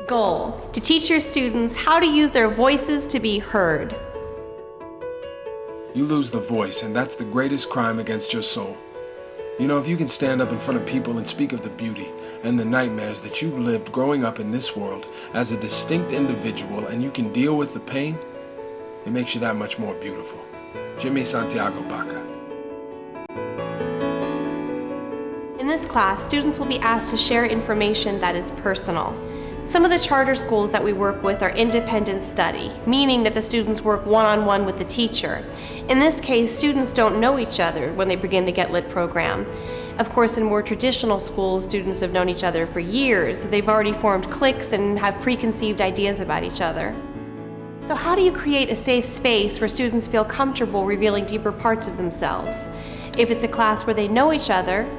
Goal: to teach your students how to use their voices to be heard. You lose the voice, and that's the greatest crime against your soul. You know, if you can stand up in front of people and speak of the beauty and the nightmares that you've lived growing up in this world as a distinct individual, and you can deal with the pain, it makes you that much more beautiful. Jimmy Santiago Baca. In this class, students will be asked to share information that is personal. Some of the charter schools that we work with are independent study, meaning that the students work one-on-one with the teacher. In this case, students don't know each other when they begin the Get Lit program. Of course, in more traditional schools, students have known each other for years. They've already formed cliques and have preconceived ideas about each other. So how do you create a safe space where students feel comfortable revealing deeper parts of themselves? If it's a class where they know each other,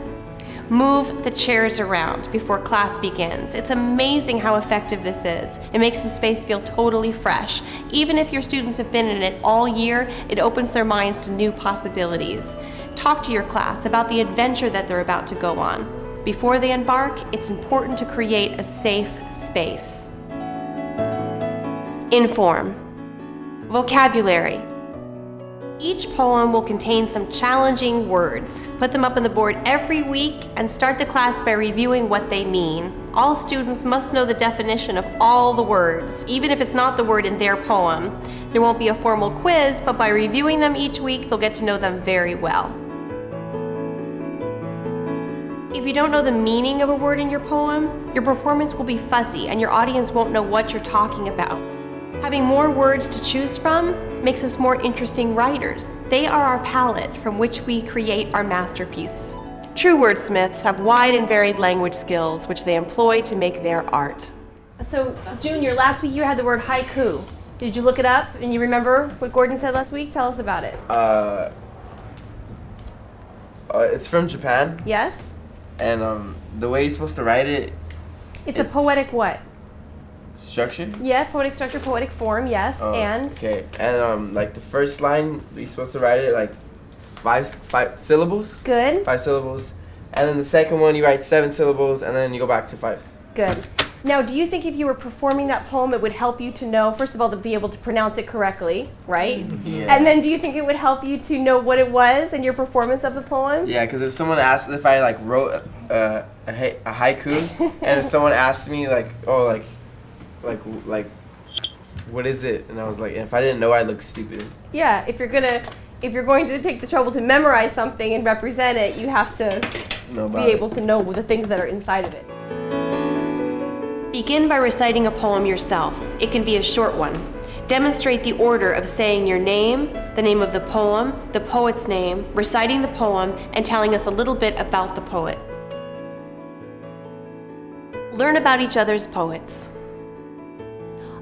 move the chairs around before class begins. It's amazing how effective this is. It makes the space feel totally fresh. Even if your students have been in it all year, it opens their minds to new possibilities. Talk to your class about the adventure that they're about to go on. Before they embark, it's important to create a safe space. Inform. Vocabulary. Each poem will contain some challenging words. Put them up on the board every week and start the class by reviewing what they mean. All students must know the definition of all the words, even if it's not the word in their poem. There won't be a formal quiz, but by reviewing them each week, they'll get to know them very well. If you don't know the meaning of a word in your poem, your performance will be fuzzy and your audience won't know what you're talking about. Having more words to choose from makes us more interesting writers. They are our palette from which we create our masterpiece. True wordsmiths have wide and varied language skills which they employ to make their art. So, Junior, last week you had the word haiku. Did you look it up and you remember what Gordon said last week? Tell us about it. It's from Japan. Yes? And the way you're supposed to write it... It's a poetic what? Structure? Yeah, poetic structure, poetic form, yes, Oh, and? Okay, and like the first line, you're supposed to write it like five syllables. Good. 5 syllables. And then the second one, you write 7 syllables, and then you go back to 5. Good. Now, do you think if you were performing that poem, it would help you to know, first of all, to be able to pronounce it correctly, right? Yeah. And then do you think it would help you to know what it was in your performance of the poem? Yeah, because if someone asked if I like wrote a haiku, and if someone asked me like, oh, like what is it? And I was like, if I didn't know, I'd look stupid. Yeah, if you're going to take the trouble to memorize something and represent it, you have to be able to know the things that are inside of it. Begin by reciting a poem yourself. It can be a short one. Demonstrate the order of saying your name, the name of the poem, the poet's name, reciting the poem, and telling us a little bit about the poet. Learn about each other's poets.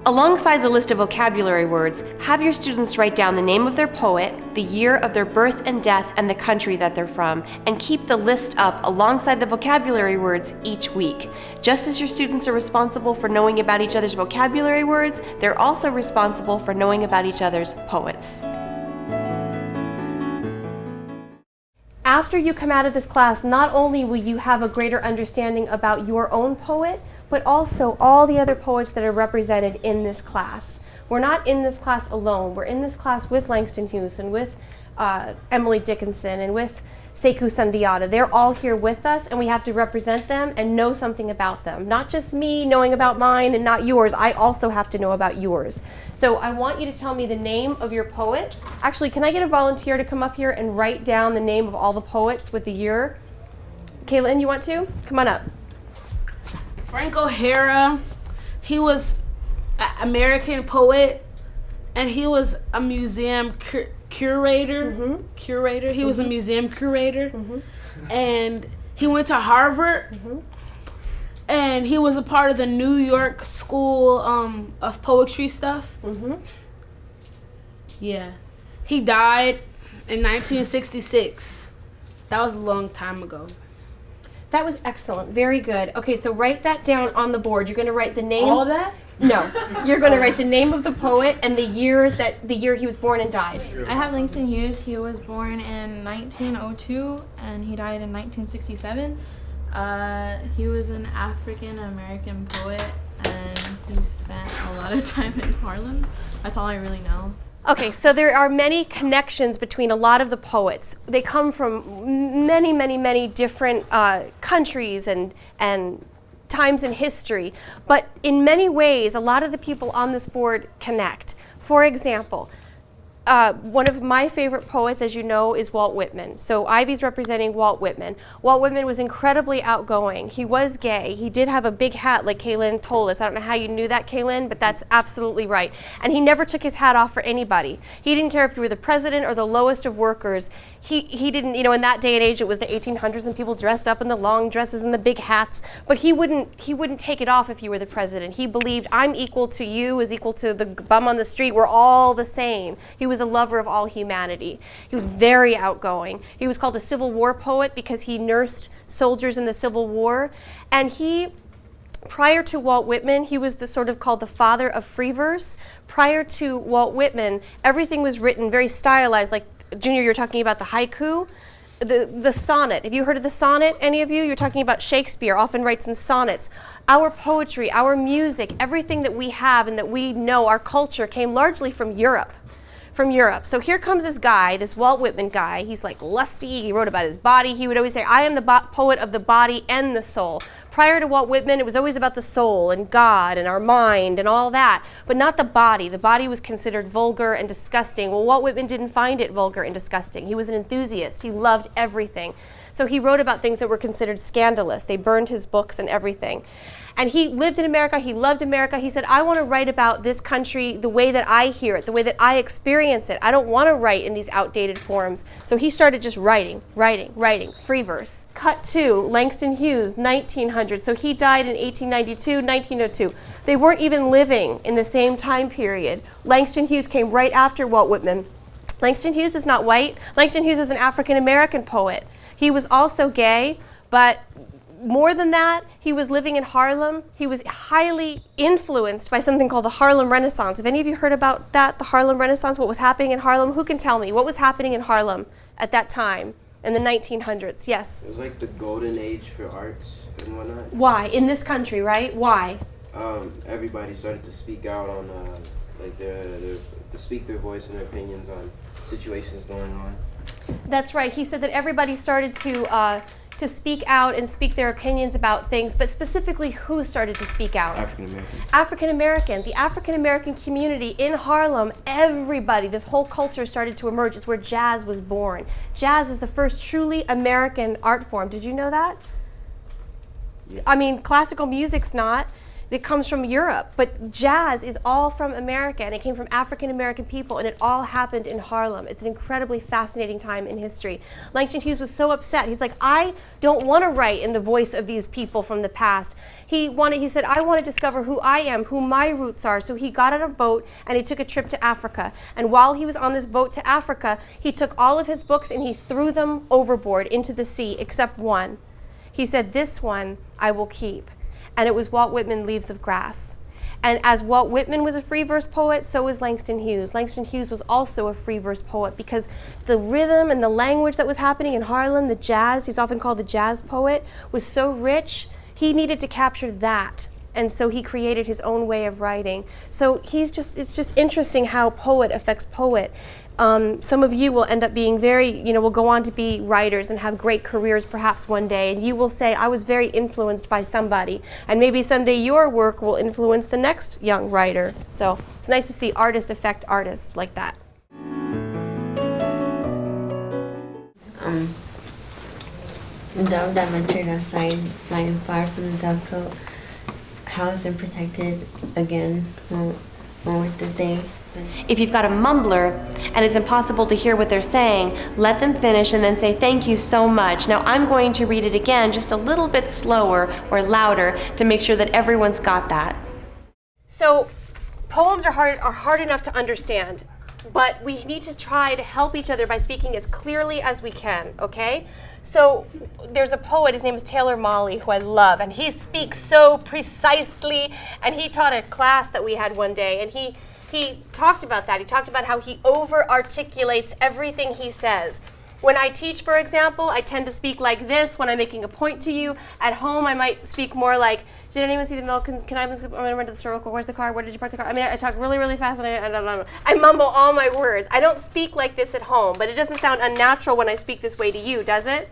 Alongside the list of vocabulary words, have your students write down the name of their poet, the year of their birth and death, and the country that they're from, and keep the list up alongside the vocabulary words each week. Just as your students are responsible for knowing about each other's vocabulary words, they're also responsible for knowing about each other's poets. After you come out of this class, not only will you have a greater understanding about your own poet, but also all the other poets that are represented in this class. We're not in this class alone. We're in this class with Langston Hughes and with Emily Dickinson and with Sekou Sundiata. They're all here with us, and we have to represent them and know something about them. Not just me knowing about mine and not yours. I also have to know about yours. So I want you to tell me the name of your poet. Actually, can I get a volunteer to come up here and write down the name of all the poets with the year? Kaylin, you want to? Come on up. Frank O'Hara, he was an American poet, and he was a museum curator. Mm-hmm. Curator. He was a museum curator, Mm-hmm. and he went to Harvard, Mm-hmm. and he was a part of the New York School of Poetry stuff. Mm-hmm. Yeah, he died in 1966. That was a long time ago. That was excellent. Very good. Okay, so write that down on the board. You're going to write the name. All that? No. You're going to write the name of the poet and the year he was born and died. I have Langston Hughes. He was born in 1902 and he died in 1967. He was an African American poet, and and he spent a lot of time in Harlem. That's all I really know. Okay, so there are many connections between a lot of the poets. They come from many, many, many different countries and times in history. But in many ways, a lot of the people on this board connect. For example, one of my favorite poets, as you know, is Walt Whitman. So Ivy's representing Walt Whitman. Walt Whitman was incredibly outgoing. He was gay. He did have a big hat, like Kaylin told us. I don't know how you knew that, Kaylin, but that's absolutely right. And he never took his hat off for anybody. He didn't care if you were the president or the lowest of workers. He didn't, you know, in that day and age, it was the 1800s and people dressed up in the long dresses and the big hats, but he wouldn't take it off if you were the president. He believed, I'm equal to you is equal to the bum on the street. We're all the same. He was a lover of all humanity. He was very outgoing. He was called a Civil War poet because he nursed soldiers in the Civil War. And prior to Walt Whitman, he was called the father of free verse. Prior to Walt Whitman, everything was written very stylized, like Junior, you're talking about the haiku. The sonnet, have you heard of the sonnet, any of you? You're talking about Shakespeare, often writes in sonnets. Our poetry, our music, everything that we have and that we know, our culture, came largely from Europe. So here comes this guy, this Walt Whitman guy. He's like lusty. He wrote about his body. He would always say, I am the poet of the body and the soul. Prior to Walt Whitman, it was always about the soul and God and our mind and all that, but not the body. The body was considered vulgar and disgusting. Well, Walt Whitman didn't find it vulgar and disgusting. He was an enthusiast. He loved everything. So he wrote about things that were considered scandalous. They burned his books and everything. And he lived in America, he loved America. He said, I want to write about this country the way that I hear it, the way that I experience it. I don't want to write in these outdated forms. So he started just writing, free verse. Cut to Langston Hughes, 1900. So he died in 1892, 1902. They weren't even living in the same time period. Langston Hughes came right after Walt Whitman. Langston Hughes is not white. Langston Hughes is an African-American poet. He was also gay, but more than that, he was living in Harlem. He was highly influenced by something called the Harlem Renaissance. Have any of you heard about that, the Harlem Renaissance, what was happening in Harlem? Who can tell me? What was happening in Harlem at that time in the 1900s? Yes? It was like the golden age for arts and whatnot. Why? In this country, right? Why? Everybody started to speak out on, to speak their voice and their opinions on situations going on. That's right. He said that everybody started to speak out and speak their opinions about things, but specifically who started to speak out? African Americans. African American. The African American community in Harlem, everybody, this whole culture started to emerge. It's where jazz was born. Jazz is the first truly American art form. Did you know that? Yeah. I mean, classical music's not. It comes from Europe, but jazz is all from America, and it came from African American people, and it all happened in Harlem. It's an incredibly fascinating time in history. Langston Hughes was so upset. He's like, I don't want to write in the voice of these people from the past. He said, I want to discover who I am, who my roots are. So he got on a boat and he took a trip to Africa. And while he was on this boat to Africa, he took all of his books and he threw them overboard into the sea, except one. He said, this one I will keep. And it was Walt Whitman, Leaves of Grass. And as Walt Whitman was a free verse poet, so was Langston Hughes. Langston Hughes was also a free verse poet because the rhythm and the language that was happening in Harlem, the jazz, he's often called the jazz poet, was so rich, he needed to capture that. And so he created his own way of writing. So it's just interesting how poet affects poet. Some of you will end up being will go on to be writers and have great careers perhaps one day, and you will say, I was very influenced by somebody, and maybe someday your work will influence the next young writer. So it's nice to see artists affect artists like that. Dove that ventured outside, lying far from the dovecote, housed and protected again, moment that they... If you've got a mumbler and it's impossible to hear what they're saying, let them finish and then say thank you so much. Now I'm going to read it again just a little bit slower or louder to make sure that everyone's got that. So poems are hard enough to understand, but we need to try to help each other by speaking as clearly as we can, okay? So there's a poet, his name is Taylor Mali, who I love, and he speaks so precisely, and he taught a class that we had one day, and he talked about that. He talked about how he over-articulates everything he says. When I teach, for example, I tend to speak like this when I'm making a point to you. At home, I might speak more like, did anyone see the milk? Can I run to the store? Where's the car? Where did you park the car? I mean, I talk really, really fast, and I mumble all my words. I don't speak like this at home, but it doesn't sound unnatural when I speak this way to you, does it?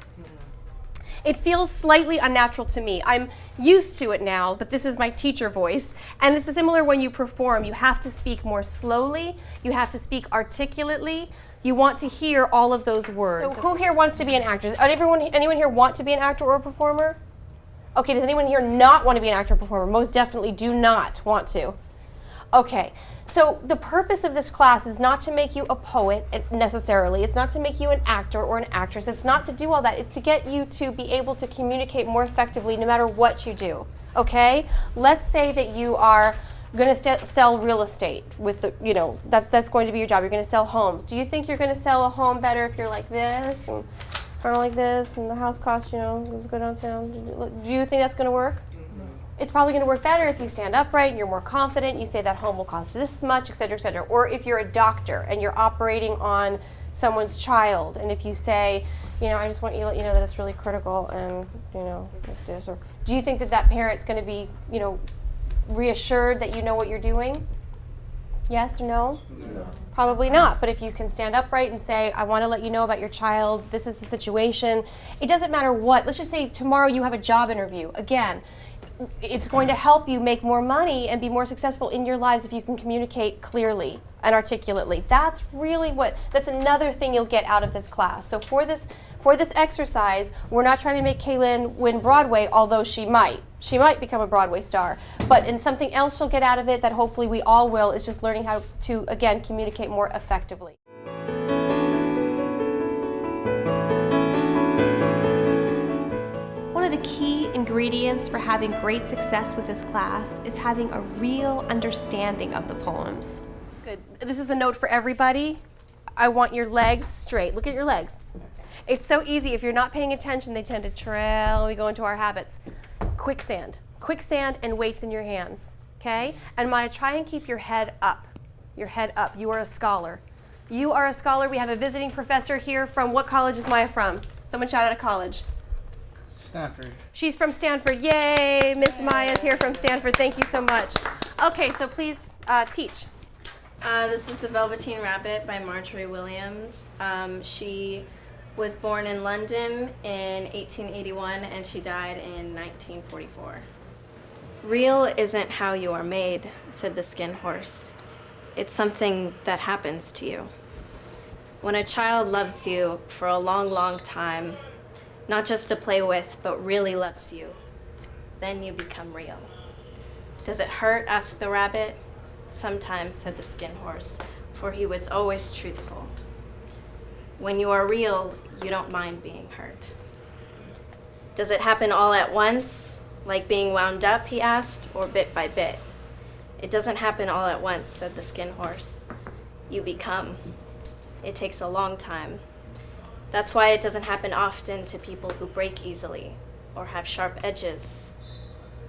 It feels slightly unnatural to me. I'm used to it now, but this is my teacher voice. And it's similar when you perform. You have to speak more slowly. You have to speak articulately. You want to hear all of those words. So who here wants to be an actor? Does anyone here want to be an actor or a performer? Okay, does anyone here not want to be an actor or performer? Most definitely do not want to. Okay, so the purpose of this class is not to make you a poet necessarily. It's not to make you an actor or an actress. It's not to do all that. It's to get you to be able to communicate more effectively no matter what you do. Okay? Let's say that you are going to sell real estate with the, that's going to be your job. You're going to sell homes. Do you think you're going to sell a home better if you're like this and kind of like this and the house costs, let's go downtown? Do you think that's going to work? It's probably going to work better if you stand upright and you're more confident. You say that home will cost this much, et cetera, et cetera. Or if you're a doctor and you're operating on someone's child, and if you say, I just want you to let you know that it's really critical, and like this. Or do you think that parent's going to be, reassured that you know what you're doing? Yes or no? No. Probably not. But if you can stand upright and say, I want to let you know about your child, this is the situation. It doesn't matter what. Let's just say tomorrow you have a job interview. Again, it's going to help you make more money and be more successful in your lives if you can communicate clearly and articulately. That's another thing you'll get out of this class. So for this exercise, we're not trying to make Kaylin win Broadway, although she might. She might become a Broadway star. But in something else she'll get out of it that hopefully we all will is just learning how to, again, communicate more effectively. One of the key ingredients for having great success with this class is having a real understanding of the poems. Good. This is a note for everybody. I want your legs straight. Look at your legs. It's so easy. If you're not paying attention, they tend to trail and we go into our habits. Quicksand and weights in your hands, okay? And Maya, try and keep your head up. Your head up. You are a scholar. You are a scholar. We have a visiting professor here from, what college is Maya from? Someone shout out a college. Stanford. She's from Stanford. Yay! Miss Maya's here from Stanford. Thank you so much. Okay, so please teach. This is The Velveteen Rabbit by Marjorie Williams. She was born in London in 1881 and she died in 1944. Real isn't how you are made, said the skin horse. It's something that happens to you. When a child loves you for a long, long time, not just to play with, but really loves you, then you become real. Does it hurt? Asked the rabbit. Sometimes, said the skin horse, for he was always truthful. When you are real, you don't mind being hurt. Does it happen all at once, like being wound up, he asked, or bit by bit? It doesn't happen all at once, said the skin horse. You become. It takes a long time. That's why it doesn't happen often to people who break easily, or have sharp edges,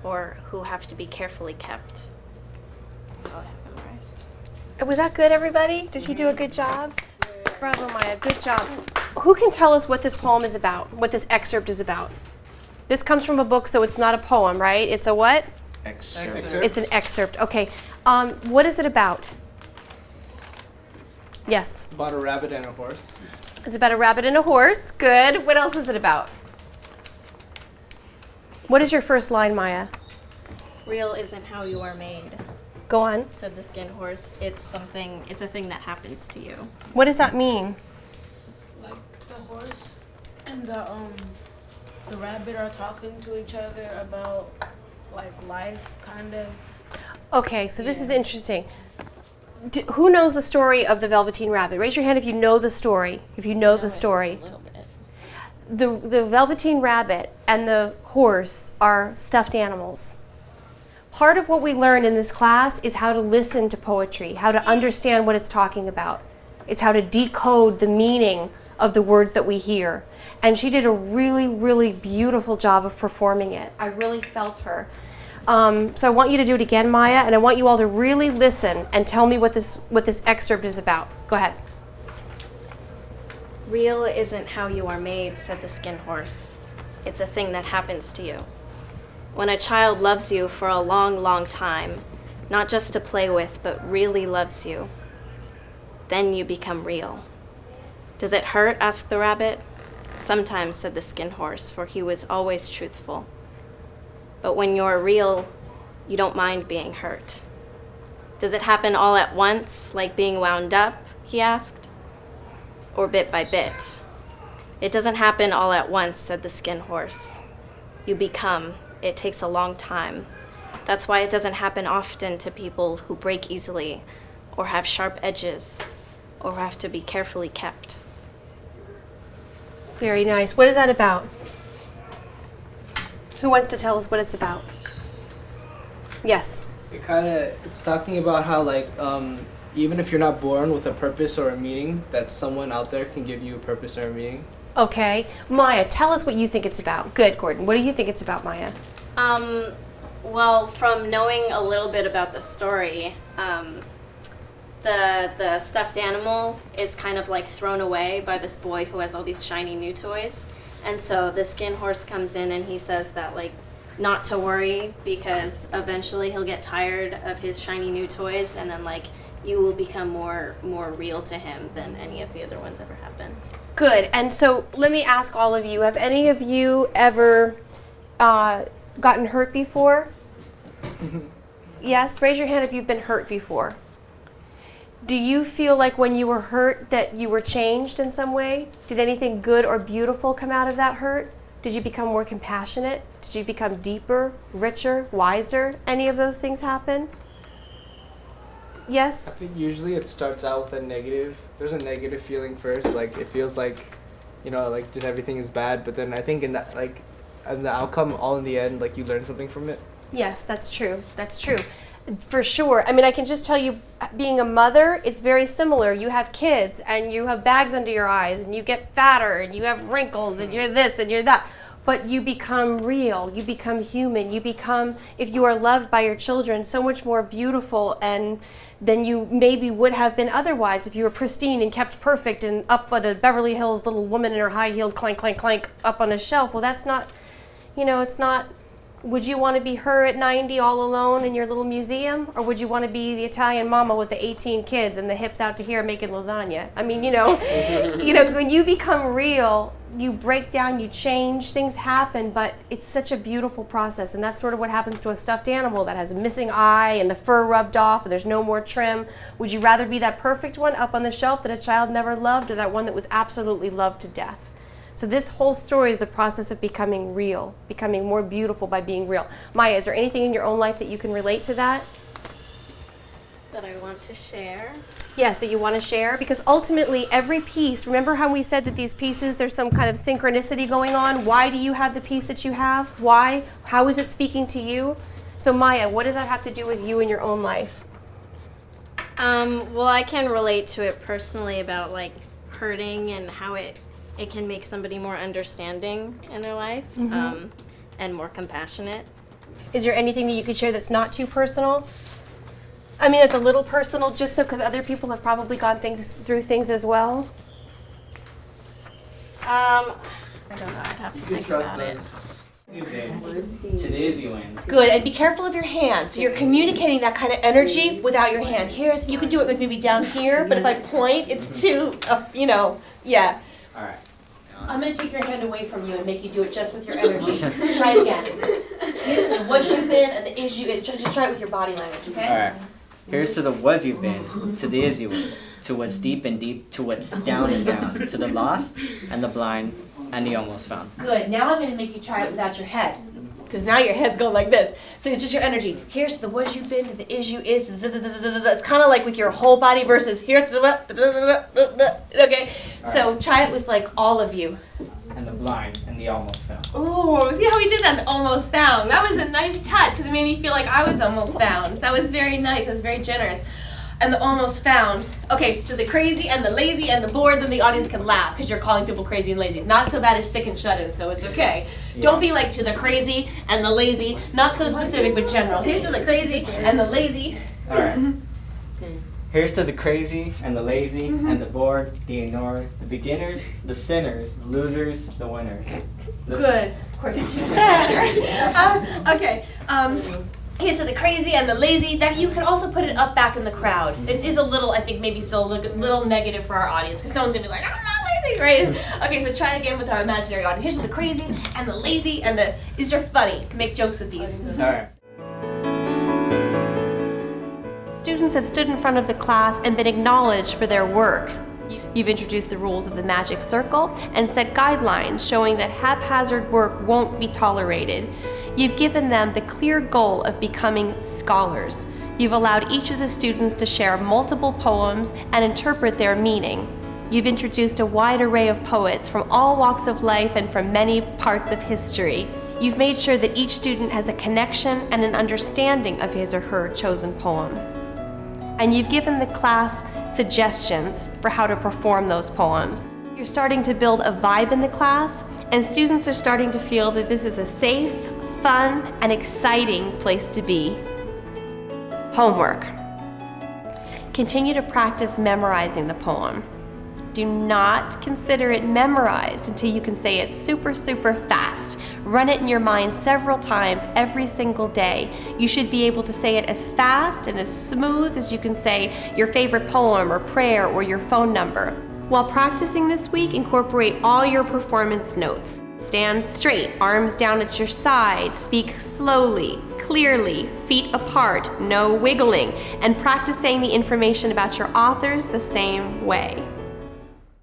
or who have to be carefully kept. That's all I have memorized. Was that good, everybody? Did she do a good job? Bravo, Maya. Good job. Who can tell us what this poem is about, what this excerpt is about? This comes from a book, so it's not a poem, right? It's a what? Excerpt. It's an excerpt. Okay. What is it about? Yes. About a rabbit and a horse. It's about a rabbit and a horse. Good. What else is it about? What is your first line, Maya? Real isn't how you are made, Go on. said the skin horse. It's a thing that happens to you. What does that mean? Like the horse and the rabbit are talking to each other about like life, kind of. Okay, so this is interesting. Who knows the story of the Velveteen Rabbit? Raise your hand if you know the story. If you know the story. A little bit. The Velveteen Rabbit and the horse are stuffed animals. Part of what we learn in this class is how to listen to poetry, how to understand what it's talking about. It's how to decode the meaning of the words that we hear. And she did a really, really beautiful job of performing it. I really felt her. So I want you to do it again, Maya, and I want you all to really listen and tell me what this excerpt is about. Go ahead. Real isn't how you are made, said the skin horse. It's a thing that happens to you. When a child loves you for a long, long time, not just to play with, but really loves you, then you become real. Does it hurt? Asked the rabbit. Sometimes, said the skin horse, for he was always truthful. But when you're real, you don't mind being hurt. Does it happen all at once, like being wound up? He asked. Or bit by bit? It doesn't happen all at once, said the skin horse. You become. It takes a long time. That's why it doesn't happen often to people who break easily, or have sharp edges, or have to be carefully kept. Very nice. What is that about? Who wants to tell us what it's about? Yes. It's talking about how even if you're not born with a purpose or a meaning, that someone out there can give you a purpose or a meaning. Okay. Maya, tell us what you think it's about. Good, Gordon. What do you think it's about, Maya? Well, from knowing a little bit about the story, the stuffed animal is kind of like thrown away by this boy who has all these shiny new toys. And so the skin horse comes in and he says that not to worry, because eventually he'll get tired of his shiny new toys, and then you will become more real to him than any of the other ones ever have been. Good. And so let me ask all of you, have any of you ever gotten hurt before? Yes? Raise your hand if you've been hurt before. Do you feel like when you were hurt that you were changed in some way? Did anything good or beautiful come out of that hurt? Did you become more compassionate? Did you become deeper, richer, wiser? Any of those things happen? Yes? I think usually it starts out with a negative. There's a negative feeling first. It feels like, just everything is bad. But then I think in that, and the outcome, all in the end, you learn something from it. Yes, that's true. That's true. For sure. I mean, I can just tell you, being a mother, it's very similar. You have kids, and you have bags under your eyes, and you get fatter, and you have wrinkles, and you're this, and you're that. But you become real. You become human. You become, if you are loved by your children, so much more beautiful and than you maybe would have been otherwise if you were pristine and kept perfect and up at a Beverly Hills little woman in her high-heeled clank, clank, clank up on a shelf. Well, that's not, it's not. Would you want to be her at 90 all alone in your little museum? Or would you want to be the Italian mama with the 18 kids and the hips out to here making lasagna? I mean, when you become real, you break down, you change, things happen, but it's such a beautiful process. And that's sort of what happens to a stuffed animal that has a missing eye and the fur rubbed off and there's no more trim. Would you rather be that perfect one up on the shelf that a child never loved, or that one that was absolutely loved to death? So this whole story is the process of becoming real, becoming more beautiful by being real. Maya, is there anything in your own life that you can relate to that? That I want to share? Yes, that you want to share? Because ultimately, every piece, remember how we said that these pieces, there's some kind of synchronicity going on? Why do you have the piece that you have? Why? How is it speaking to you? So Maya, what does that have to do with you in your own life? Well, I can relate to it personally about hurting and how it can make somebody more understanding in their life, and more compassionate. Is there anything that you could share that's not too personal? I mean, it's a little personal, just so because other people have probably gone through things as well. I don't know. I'd have to think about it. Today's you win. Good, and be careful of your hand. So you're communicating that kind of energy without your hand. You can do it maybe down here, but if I point, it's too, yeah. All right. I'm going to take your hand away from you and make you do it just with your energy. Try it again. Here's to the was you've been and the is you is. Just try it with your body language, okay? All right. Here's to the was you've been, to the is you win, to what's deep and deep, to what's down and down, to the lost and the blind and the almost found. Good. Now I'm going to make you try it without your head, because now your head's going like this. So it's just your energy. Here's to the was you've been, to the is you is. It's kind of like with your whole body versus here to the okay. So try it with all of you. And the blind and the almost found. Oh, see how we did that? The almost found. That was a nice touch because it made me feel like I was almost found. That was very nice. That was very generous. And the almost found. Okay, so the crazy and the lazy and the bored, then the audience can laugh because you're calling people crazy and lazy. Not so bad as sick and shut in, so it's okay. Yeah. Don't be to the crazy and the lazy. Not so specific, but general. Here's to the crazy and the lazy. All right. Here's to the crazy and the lazy and the bored, the ignored, the beginners, the sinners, the losers, the winners. Good. Of course. Okay. Here's to the crazy and the lazy. That you can also put it up back in the crowd. It is a little, I think, maybe still a little negative for our audience because someone's gonna be like, I'm not lazy, right? Okay, so try again with our imaginary audience. Here's to the crazy and the lazy and the. These are funny. Make jokes with these. All right. Students have stood in front of the class and been acknowledged for their work. You've introduced the rules of the magic circle and set guidelines showing that haphazard work won't be tolerated. You've given them the clear goal of becoming scholars. You've allowed each of the students to share multiple poems and interpret their meaning. You've introduced a wide array of poets from all walks of life and from many parts of history. You've made sure that each student has a connection and an understanding of his or her chosen poem. And you've given the class suggestions for how to perform those poems. You're starting to build a vibe in the class, and students are starting to feel that this is a safe, fun, and exciting place to be. Homework. Continue to practice memorizing the poem. Do not consider it memorized until you can say it super, super fast. Run it in your mind several times every single day. You should be able to say it as fast and as smooth as you can say your favorite poem or prayer or your phone number. While practicing this week, incorporate all your performance notes. Stand straight, arms down at your side, speak slowly, clearly, feet apart, no wiggling, and practice saying the information about your authors the same way.